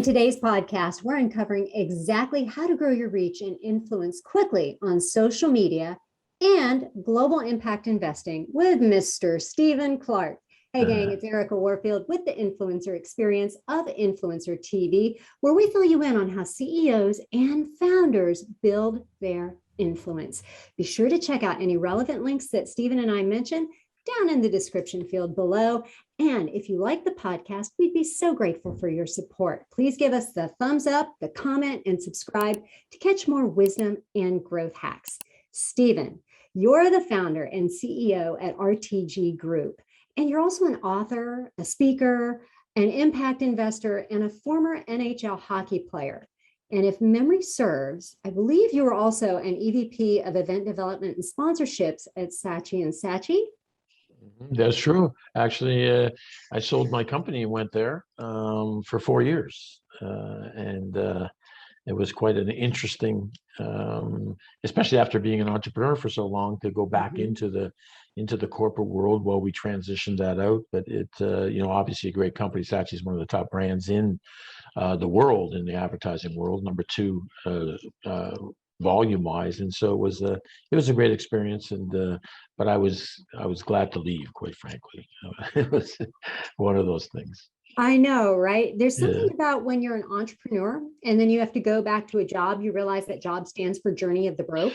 In today's podcast, we're uncovering exactly how to grow your reach and influence quickly on social media and global impact investing with Mr. Stephen Clarke. Hey gang, it's Erika Warfield with the Influencer Experience of Influencer TV, where we fill you in on how CEOs and founders build their influence. Be sure to check out any relevant links that Stephen and I mentioned down in the description field below. And if you like the podcast, we'd be so grateful for your support. Please give us the thumbs up, the comment, and subscribe to catch more wisdom and growth hacks. Stephen, you're the founder and CEO at RTG Group, and you're also an author, a speaker, an impact investor, and a former NHL hockey player. And if memory serves, I believe you were also an EVP of event development and sponsorships at Saatchi & Saatchi. That's true. Actually, I sold my company and went there for 4 years. And it was quite an interesting, especially after being an entrepreneur for so long, to go back into the corporate world while we transitioned that out. But it, obviously a great company. Saatchi is one of the top brands in the world, in the advertising world, number 2 volume wise. And so it was a great experience. And but I was glad to leave, quite frankly. It was one of those things. I know, right? There's something about when you're an entrepreneur and then you have to go back to a job, you realize that job stands for Journey of the Broke.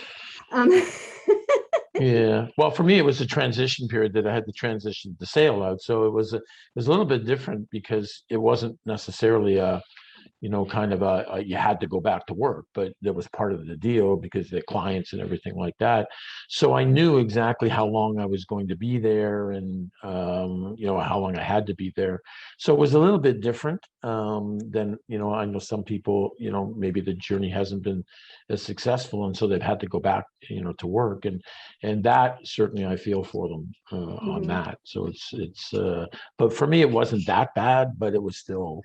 Yeah. Well, for me, it was a transition period that I had to transition the sale out. So it was a little bit different because it wasn't necessarily you had to go back to work, but that was part of the deal because the clients and everything like that. So I knew exactly how long I was going to be there and, how long I had to be there. So it was a little bit different than, I know some people, maybe the journey hasn't been as successful. And so they've had to go back, to work. And that certainly I feel for them on that. So but for me, it wasn't that bad, but it was still...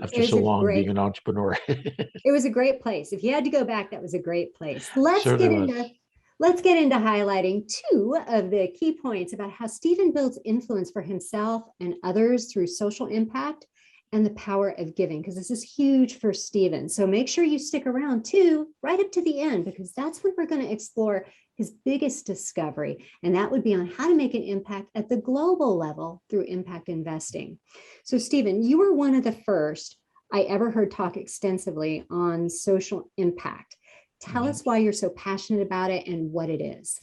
After so long being an entrepreneur. It was a great place. If you had to go back, that was a great place. Let's get into highlighting 2 of the key points about how Stephen builds influence for himself and others through social impact and the power of giving, because this is huge for Stephen. So make sure you stick around too, right up to the end, because that's when we're going to explore his biggest discovery, and that would be on how to make an impact at the global level through impact investing. So Stephen, you were one of the first I ever heard talk extensively on social impact. Tell us why you're so passionate about it and what it is.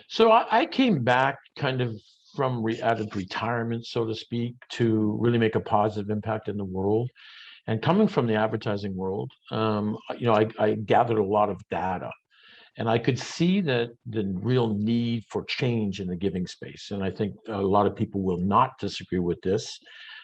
So I came back kind of from out of retirement, so to speak, to really make a positive impact in the world. And coming from the advertising world, I gathered a lot of data. And I could see that the real need for change in the giving space. And I think a lot of people will not disagree with this.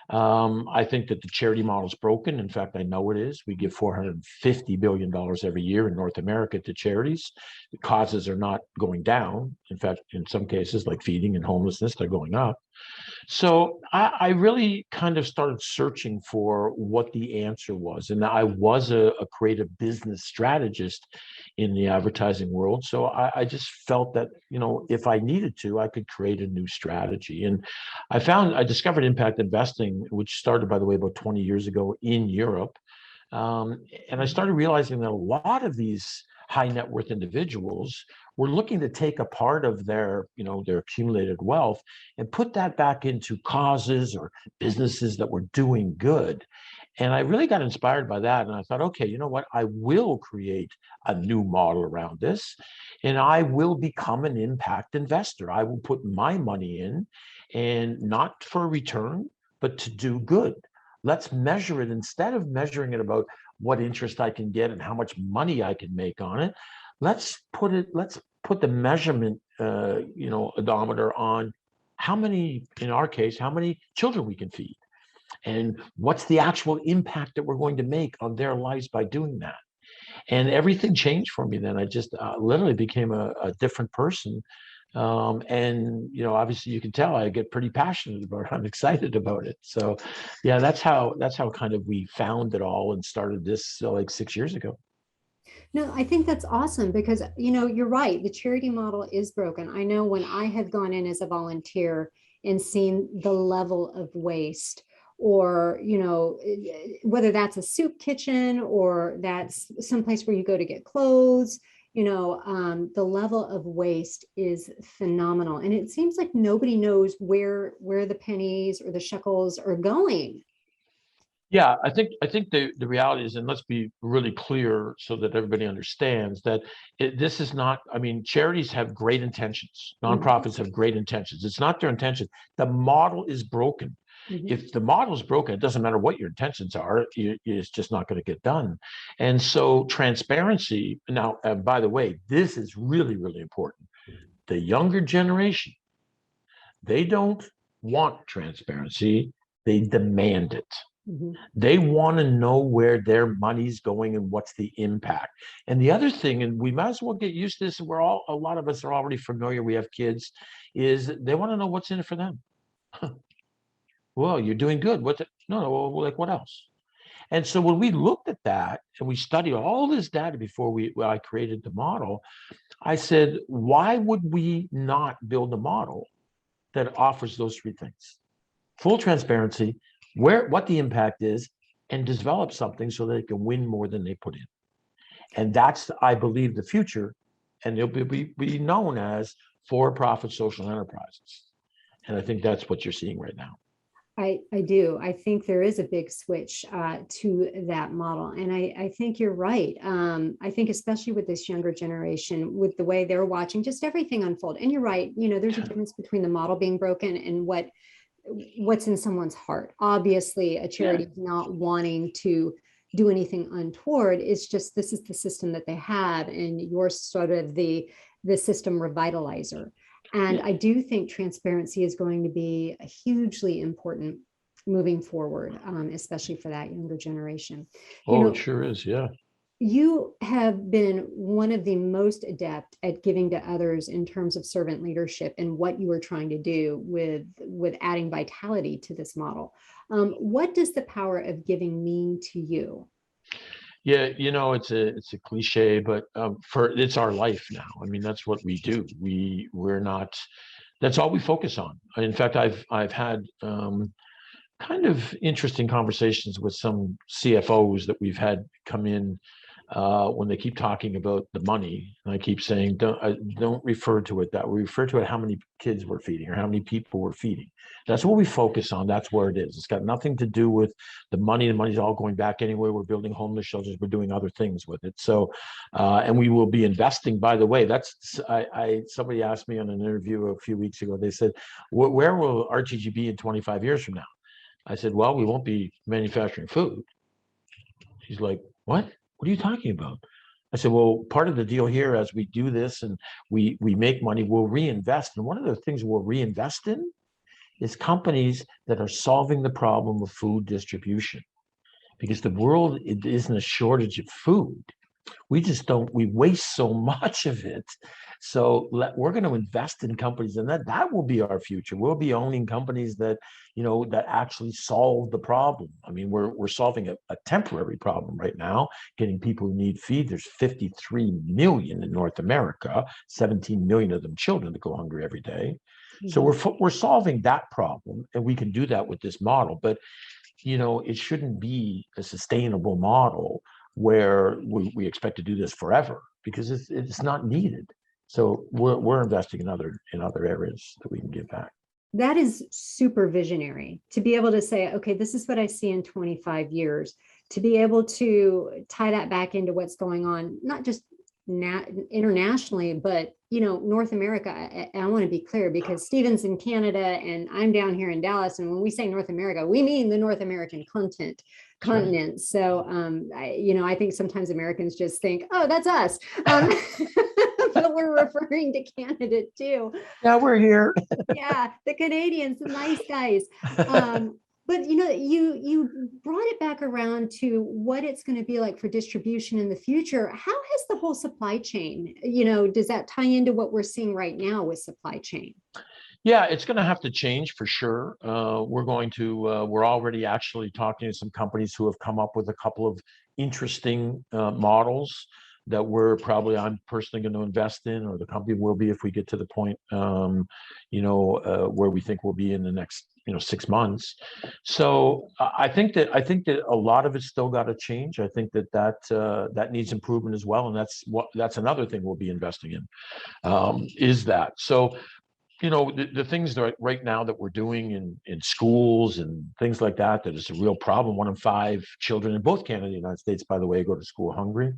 I think that the charity model is broken. In fact, I know it is. We give $450 billion every year in North America to charities. The causes are not going down. In fact, in some cases, like feeding and homelessness, they're going up. So I really kind of started searching for what the answer was. And I was a creative business strategist in the advertising world. So I just felt that, if I needed to, I could create a new strategy. And I discovered impact investing, which started, by the way, about 20 years ago in Europe. And I started realizing that a lot of these high net worth individuals were looking to take a part of their accumulated wealth and put that back into causes or businesses that were doing good. And I really got inspired by that. And I thought, okay, you know what? I will create a new model around this, and I will become an impact investor. I will put my money in, and not for a return, but to do good. Let's measure it. Instead of measuring it about what interest I can get and how much money I can make on it, let's put the measurement odometer on how many children we can feed, and what's the actual impact that we're going to make on their lives by doing that. And everything changed for me then. I just literally became a different person. And obviously you can tell I get pretty passionate about it. I'm excited about it. So yeah, that's how kind of we found it all and started this like 6 years ago. No, I think that's awesome because, you're right. The charity model is broken. I know when I have gone in as a volunteer and seen the level of waste or, whether that's a soup kitchen or that's someplace where you go to get clothes, the level of waste is phenomenal. And it seems like nobody knows where the pennies or the shekels are going. Yeah, I think the reality is, and let's be really clear so that everybody understands that this is not, I mean, charities have great intentions. Nonprofits have great intentions. It's not their intention. The model is broken. If the model is broken, it doesn't matter what your intentions are, it's just not going to get done. And so transparency, now, by the way, this is really, really important. The younger generation, they don't want transparency, they demand it. They want to know where their money's going and what's the impact. And the other thing, and we might as well get used to this, a lot of us are already familiar, we have kids, is they want to know what's in it for them. Well, you're doing good. No, well, like what else? And so when we looked at that and we studied all this data before I created the model, I said, why would we not build a model that offers those three things? Full transparency, what the impact is, and develop something so they can win more than they put in. And that's, I believe, the future. And they'll be known as for-profit social enterprises. And I think that's what you're seeing right now. I do. I think there is a big switch to that model. And I think you're right. I think especially with this younger generation, with the way they're watching just everything unfold. And you're right, there's a difference between the model being broken and what's in someone's heart. Obviously, a charity is not wanting to do anything untoward. It's just, this is the system that they have, and you're sort of the system revitalizer. And I do think transparency is going to be hugely important moving forward, especially for that younger generation. It sure is. Yeah. You have been one of the most adept at giving to others in terms of servant leadership and what you are trying to do with adding vitality to this model. What does the power of giving mean to you? Yeah, it's a cliche, but it's our life now. I mean, that's what we do. We're not. That's all we focus on. In fact, I've had kind of interesting conversations with some CFOs that we've had come in when they keep talking about the money, and I keep saying, don't refer to it that way. Refer to it how many kids we're feeding or how many people we're feeding. That's what we focus on. That's where it is. It's got nothing to do with the money. The money's all going back anyway. We're building homeless shelters. We're doing other things with it. So, and we will be investing. By the way, somebody asked me on an interview a few weeks ago. They said, where will RTG be in 25 years from now? I said, well, we won't be manufacturing food. He's like, what? What are you talking about? I said, well, part of the deal here, as we do this and we make money, we'll reinvest. And one of the things we'll reinvest in is companies that are solving the problem of food distribution. Because the world, it isn't a shortage of food. We waste so much of it. So we're going to invest in companies, and that will be our future. We'll be owning companies that actually solve the problem. I mean, we're solving a temporary problem right now, getting people who need feed. There's 53 million in North America, 17 million of them children that go hungry every day. So we're solving that problem, and we can do that with this model. But it shouldn't be a sustainable model where we expect to do this forever, because it's not needed. So we're investing in other areas that we can give back. That is super visionary to be able to say, okay, this is what I see in 25 years, to be able to tie that back into what's going on, not just internationally, but North America. I want to be clear, because Stephen's in Canada and I'm down here in Dallas, and when we say North America, we mean the North American continent. Right. So I think sometimes Americans just think, oh, that's us. But we're referring to Canada too. Yeah, we're here. Yeah, the Canadians, the nice guys. But you brought it back around to what it's going to be like for distribution in the future. How has the whole supply chain, does that tie into what we're seeing right now with supply chain? Yeah, it's going to have to change for sure. We're already actually talking to some companies who have come up with a couple of interesting models that I'm personally going to invest in, or the company will be if we get to the point, where we think we'll be in the next, 6 months. So I think that a lot of it's still got to change. I think that needs improvement as well, and that's another thing we'll be investing in, is that. So the things that right now that we're doing in schools and things like that is a real problem. 1 in 5 children in both Canada and the United States, by the way, go to school hungry.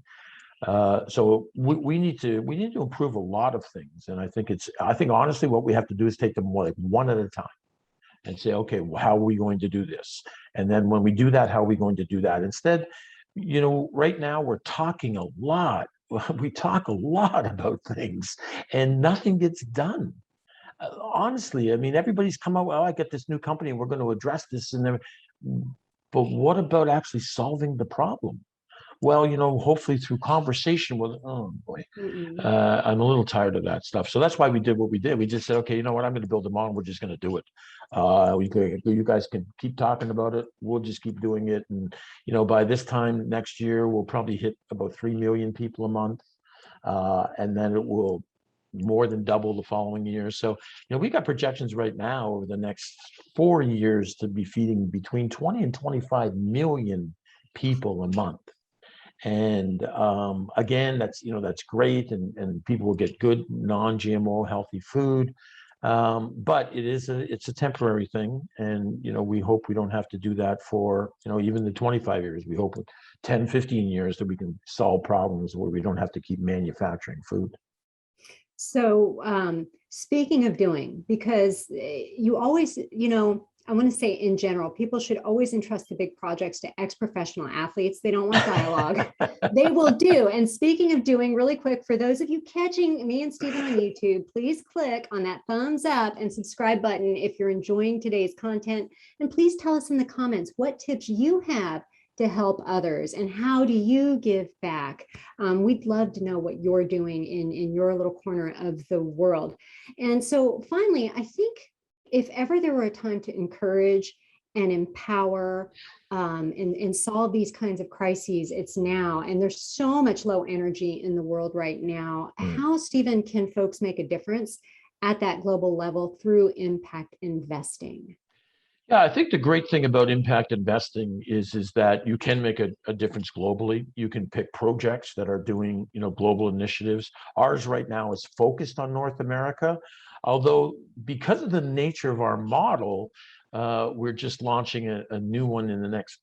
So we need to improve a lot of things. And I think honestly, what we have to do is take them one at a time and say, okay, well, how are we going to do this? And then when we do that, how are we going to do that? Instead, right now we're talking a lot. We talk a lot about things and nothing gets done. Honestly, I mean, everybody's come out, well, I get this new company and we're going to address this. But what about actually solving the problem? Well, hopefully through conversation with, oh boy, I'm a little tired of that stuff. So that's why we did what we did. We just said, okay, you know what, I'm going to build a model. We're just going to do it. You guys can keep talking about it. We'll just keep doing it. And, by this time next year, we'll probably hit about 3 million people a month. And then it will more than double the following year. So, we got projections right now over the next 4 years to be feeding between 20 and 25 million people a month. And again, that's great, and people will get good non-GMO healthy food. But it's a temporary thing, and we hope we don't have to do that for even the 25 years. We hope 10, 15 years that we can solve problems where we don't have to keep manufacturing food. So speaking of doing, because you always, I want to say in general, people should always entrust the big projects to ex-professional athletes. They don't want dialogue. They will do. And speaking of doing, really quick, for those of you catching me and Stephen on YouTube, please click on that thumbs up and subscribe button if you're enjoying today's content. And please tell us in the comments what tips you have to help others and how do you give back. We'd love to know what you're doing in your little corner of the world. And so finally, I think if ever there were a time to encourage and empower and solve these kinds of crises, it's now. And there's so much low energy in the world right now. How, Stephen, can folks make a difference at that global level through impact investing? Yeah, I think the great thing about impact investing is that you can make a difference globally. You can pick projects that are doing, global initiatives. Ours right now is focused on North America, although because of the nature of our model, we're just launching a new one in the next,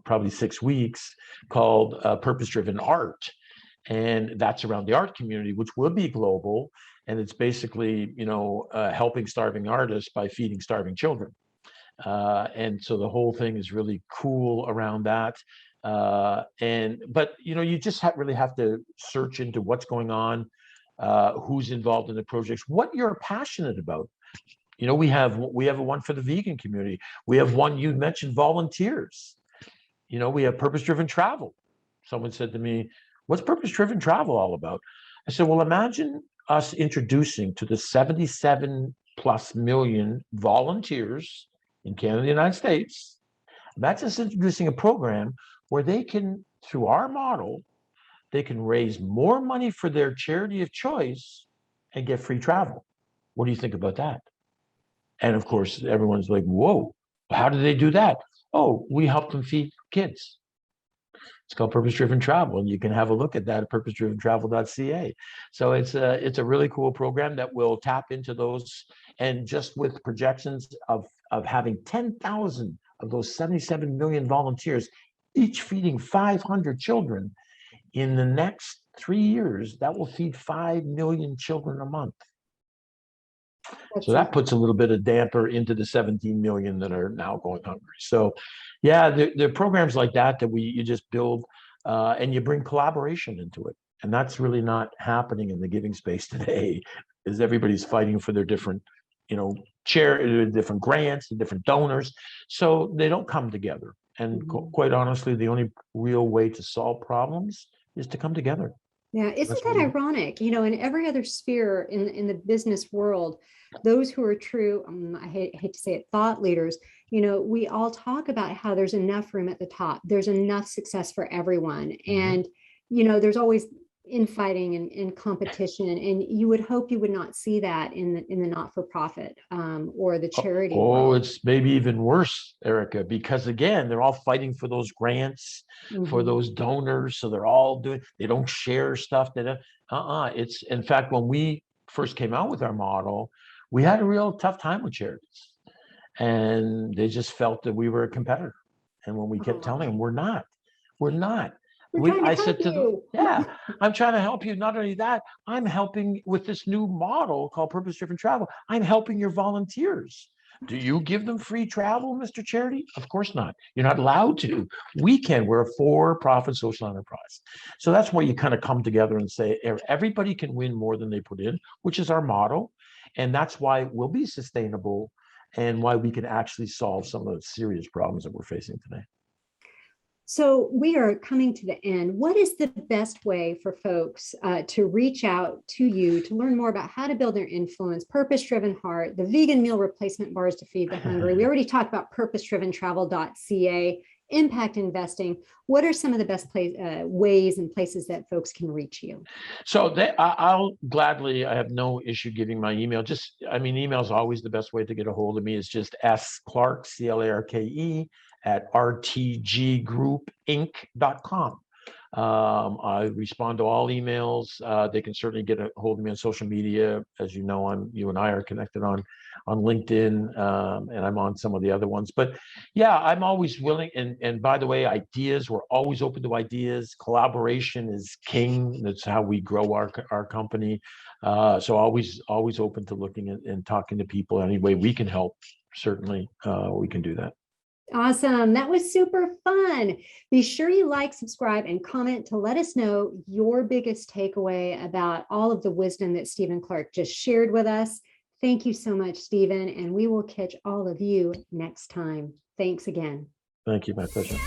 probably 6 weeks called Purpose-Driven Art. And that's around the art community, which will be global. And it's basically, helping starving artists by feeding starving children. And so the whole thing is really cool around that. But you just really have to search into what's going on, who's involved in the projects, what you're passionate about. We have a one for the vegan community. We have one, you mentioned volunteers. We have purpose-driven travel. Someone said to me, what's purpose-driven travel all about? I said, well, imagine us introducing to the 77 plus million volunteers in Canada and the United States, that's just introducing a program where they can, through our model, they can raise more money for their charity of choice and get free travel. What do you think about that? And of course, everyone's like, whoa, how do they do that? Oh, we help them feed kids. It's called Purpose-Driven Travel, and you can have a look at that at purposedriventravel.ca. So it's a really cool program that will tap into those, and just with projections of having 10,000 of those 77 million volunteers, each feeding 500 children in the next 3 years, that will feed 5 million children a month. So that puts a little bit of damper into the 17 million that are now going hungry. So yeah, there are programs like that you just build and you bring collaboration into it. And that's really not happening in the giving space today, is everybody's fighting for their different, different grants and different donors. So they don't come together. And quite honestly, the only real way to solve problems is to come together. Yeah, isn't that ironic? In every other sphere in the business world, those who are true, I hate to say it, thought leaders, we all talk about how there's enough room at the top. There's enough success for everyone. And, there's always infighting and competition, and you would hope you would not see that in the not-for-profit or the charity world. It's maybe even worse, Erica, because again, they're all fighting for those grants, for those donors. So they're all they don't share stuff. It's, in fact, when we first came out with our model, we had a real tough time with charities, and they just felt that we were a competitor. And when we kept telling them, we're not. I said to them, yeah, I'm trying to help you. Not only that, I'm helping with this new model called purpose-driven travel. I'm helping your volunteers. Do you give them free travel, Mr. Charity? Of course not. You're not allowed to. We can. We're a for-profit social enterprise. So that's where you kind of come together and say everybody can win more than they put in, which is our motto. And that's why we'll be sustainable and why we can actually solve some of the serious problems that we're facing today. So we are coming to the end. What is the best way for folks to reach out to you to learn more about how to build their influence, purpose-driven heart, the vegan meal replacement bars to feed the hungry? We already talked about purpose-driventravel.ca, impact investing. What are some of the best ways and places that folks can reach you? So I'll gladly, I have no issue giving my email. Email is always the best way to get a hold of me. It's just Clarke, Clarke, at rtggroupinc.com. I respond to all emails. They can certainly get a hold of me on social media. As you know, you and I are connected on LinkedIn, and I'm on some of the other ones. But yeah, I'm always willing. And by the way, we're always open to ideas. Collaboration is king. That's how we grow our company. So always open to looking and talking to people. Any way we can help, certainly we can do that. Awesome. That was super fun. Be sure you like, subscribe, and comment to let us know your biggest takeaway about all of the wisdom that Stephen Clarke just shared with us. Thank you so much, Stephen, and we will catch all of you next time. Thanks again. Thank you. My pleasure.